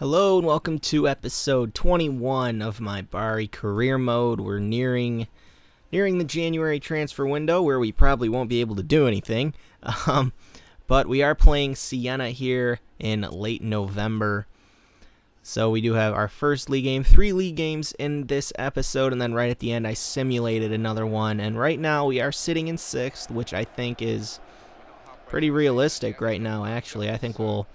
Hello and welcome to episode 21 of my Bari career mode. We're nearing the January transfer window where we probably won't be able to do anything. But we are playing Siena here in late November. So we do have our first league game, 3 league games in this episode, and then right at the end I simulated another one. And right now we are sitting in 6th, which I think is pretty realistic right now, actually. I think we'll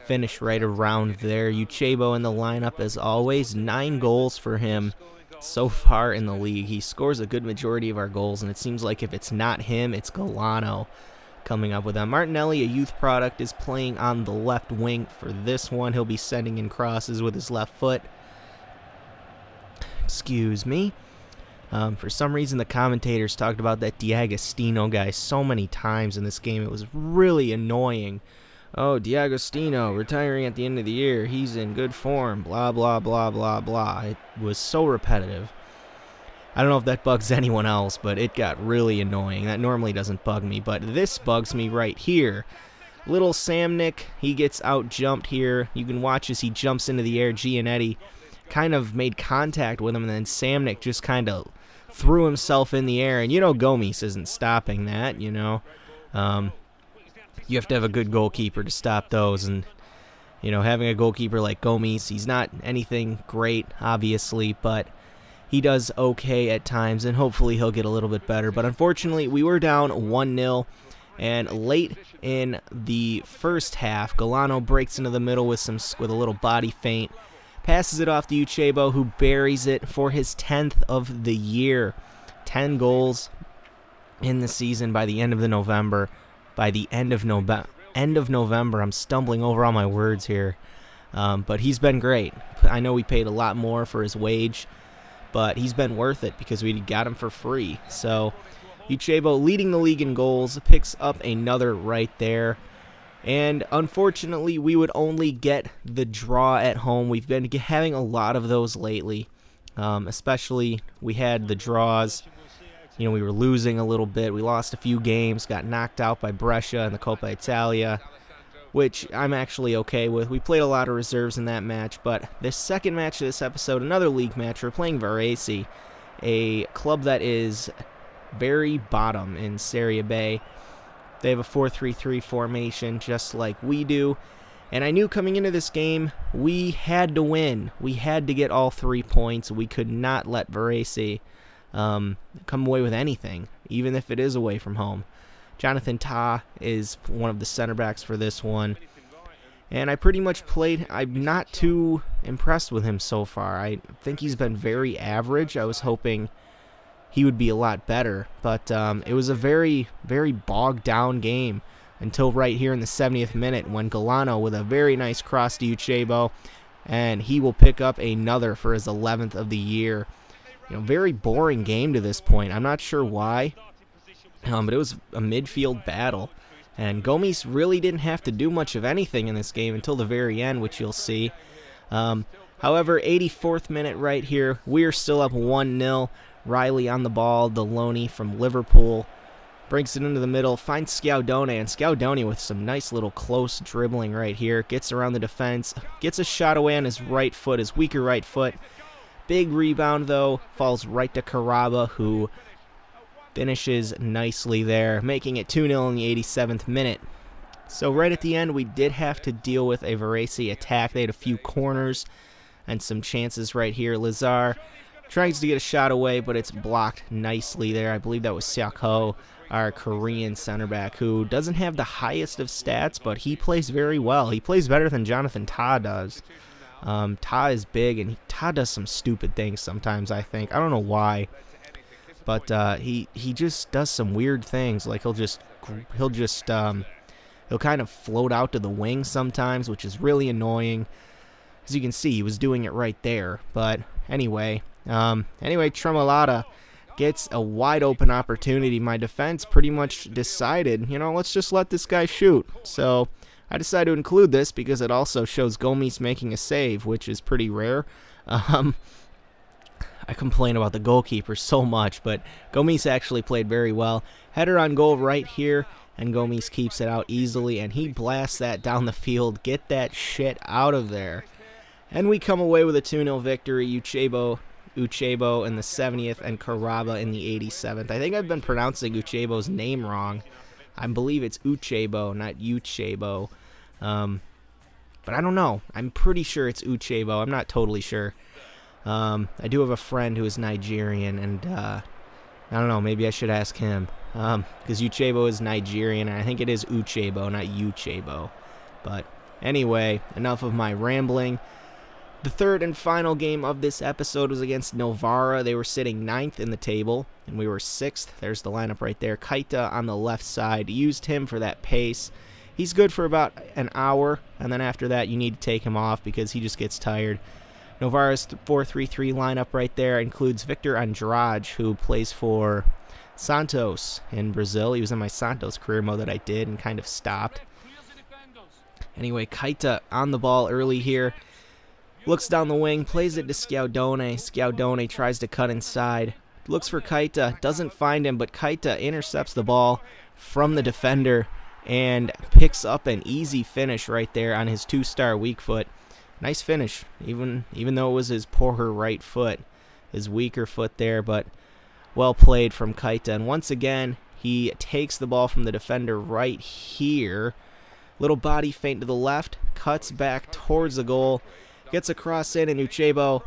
finish right around there. Uchebo in the lineup as always. 9 goals for him so far in the league. He scores a good majority of our goals, and it seems like if it's not him, it's Galano coming up with them. Martinelli, a youth product, is playing on the left wing for this one. He'll be sending in crosses with his left foot. Excuse me. For some reason, the commentators talked about that D'Agostino guy so many times in this game. It was really annoying. Oh, D'Agostino retiring at the end of the year. He's in good form. Blah, blah, blah, blah, blah. It was so repetitive. I don't know if that bugs anyone else, but it got really annoying. That normally doesn't bug me, but this bugs me right here. Little Samnik, he gets out-jumped here. You can watch as he jumps into the air. Gianetti kind of made contact with him, and then Samnik just kind of threw himself in the air. And you know Gomes isn't stopping that, you know. You have to have a good goalkeeper to stop those, and you know, having a goalkeeper like Gomes, he's not anything great, obviously, but he does okay at times, and hopefully he'll get a little bit better. But unfortunately, we were down 1-0, and late in the first half, Galano breaks into the middle with a little body feint, passes it off to Uchebo, who buries it for his 10th of the year. 10 goals in the season by the end of November. By the end of November, I'm stumbling over all my words here. But he's been great. I know we paid a lot more for his wage, but he's been worth it because we got him for free. So Uchebo, leading the league in goals, picks up another right there. And unfortunately, we would only get the draw at home. We've been having a lot of those lately. Especially, we had the draws. You know, we were losing a little bit. We lost a few games, got knocked out by Brescia in the Coppa Italia, which I'm actually okay with. We played a lot of reserves in that match, but this second match of this episode, another league match, we're playing Varese, a club that is very bottom in Serie B. They have a 4-3-3 formation just like we do, and I knew coming into this game we had to win. We had to get all 3 points. We could not let Varese come away with anything, even if it is away from home. Jonathan Tah is one of the center backs for this one, and I pretty much I'm not too impressed with him so far. I think he's been very average. I was hoping he would be a lot better, but it was a very, very bogged down game until right here in the 70th minute when Galano with a very nice cross to Uchebo, and he will pick up another for his 11th of the year. You know, very boring game to this point. I'm not sure why, but it was a midfield battle. And Gomes really didn't have to do much of anything in this game until the very end, which you'll see. However, 84th minute right here, we're still up 1-0. Riley on the ball, Deloney from Liverpool brings it into the middle, finds Scaudone, and Scaudone with some nice little close dribbling right here. Gets around the defense, gets a shot away on his right foot, his weaker right foot. Big rebound, though, falls right to Caraba, who finishes nicely there, making it 2-0 in the 87th minute. So right at the end, we did have to deal with a Varese attack. They had a few corners and some chances right here. Lazar tries to get a shot away, but it's blocked nicely there. I believe that was Seok-ho, our Korean center back, who doesn't have the highest of stats, but he plays very well. He plays better than Jonathan Tah does. Tah is big, and Tah does some stupid things sometimes, I think. I don't know why, but he just does some weird things. Like he'll kind of float out to the wing sometimes, which is really annoying. As you can see, he was doing it right there. But anyway, Tremolata gets a wide open opportunity. My defense pretty much decided, you know, let's just let this guy shoot. So I decided to include this because it also shows Gomes making a save, which is pretty rare. I complain about the goalkeeper so much, but Gomes actually played very well. Header on goal right here, and Gomes keeps it out easily, and he blasts that down the field. Get that shit out of there. And we come away with a 2-0 victory. Uchebo in the 70th and Karaba in the 87th. I think I've been pronouncing Uchebo's name wrong. I believe it's Uchebo, not Uchebo. But I don't know. I'm pretty sure it's Uchebo. I'm not totally sure. I do have a friend who is Nigerian, and I don't know. Maybe I should ask him. Because Uchebo is Nigerian, and I think it is Uchebo, not Uchebo. But anyway, enough of my rambling. The third and final game of this episode was against Novara. They were sitting 9th in the table, and we were 6th. There's the lineup right there. Kaita on the left side. Used him for that pace. He's good for about an hour, and then after that you need to take him off because he just gets tired. Novara's 4-3-3 lineup right there includes Victor Andrade, who plays for Santos in Brazil. He was in my Santos career mode that I did and kind of stopped. Anyway, Kaita on the ball early here. Looks down the wing, plays it to Scaudone. Scaudone tries to cut inside. Looks for Kaita, doesn't find him, but Kaita intercepts the ball from the defender and picks up an easy finish right there on his 2-star weak foot. Nice finish, even though it was his poorer right foot, his weaker foot there, but well played from Kaita. And once again, he takes the ball from the defender right here. Little body feint to the left, cuts back towards the goal. Gets a cross in, and Uchebo,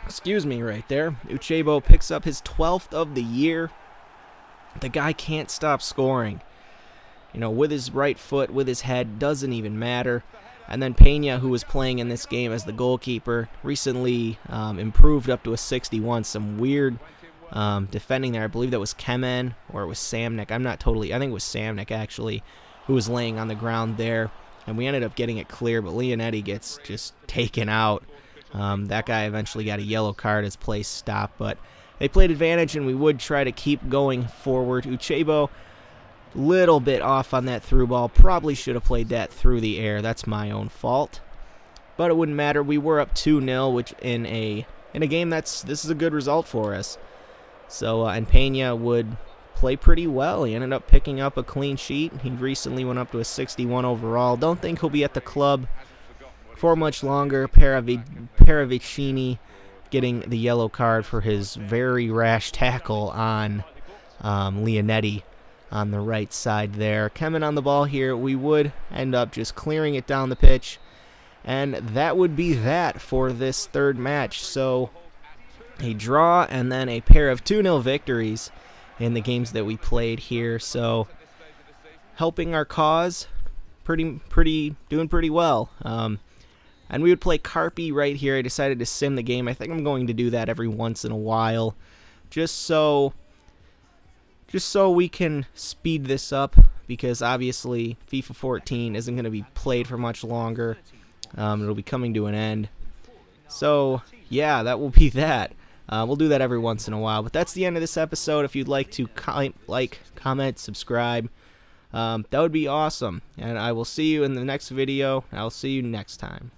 right there. Uchebo picks up his 12th of the year. The guy can't stop scoring. You know, with his right foot, with his head, doesn't even matter. And then Peña, who was playing in this game as the goalkeeper, recently improved up to a 61. Some weird defending there. I believe that was Kemen, or it was Samnik. I think it was Samnik, actually, who was laying on the ground there. And we ended up getting it clear, but Leonetti gets just taken out. That guy eventually got a yellow card as play stopped, but they played advantage, and we would try to keep going forward. Uchebo, little bit off on that through ball. Probably should have played that through the air. That's my own fault. But it wouldn't matter. We were up 2-0, which in a game this is a good result for us. So, and Peña would play pretty well. He ended up picking up a clean sheet. He recently went up to a 61 overall. Don't think he'll be at the club for much longer. Paravicini getting the yellow card for his very rash tackle on Leonetti on the right side there. Coming on the ball here, we would end up just clearing it down the pitch. And that would be that for this third match. So a draw and then a pair of 2-0 victories in the games that we played here. So helping our cause, doing pretty well. And we would play Carpi right here. I decided to sim the game. I think I'm going to do that every once in a while, just so we can speed this up, because obviously FIFA 14 isn't going to be played for much longer. It'll be coming to an end. So yeah, that will be that. We'll do that every once in a while. But that's the end of this episode. If you'd like to comment, subscribe, that would be awesome. And I will see you in the next video. I'll see you next time.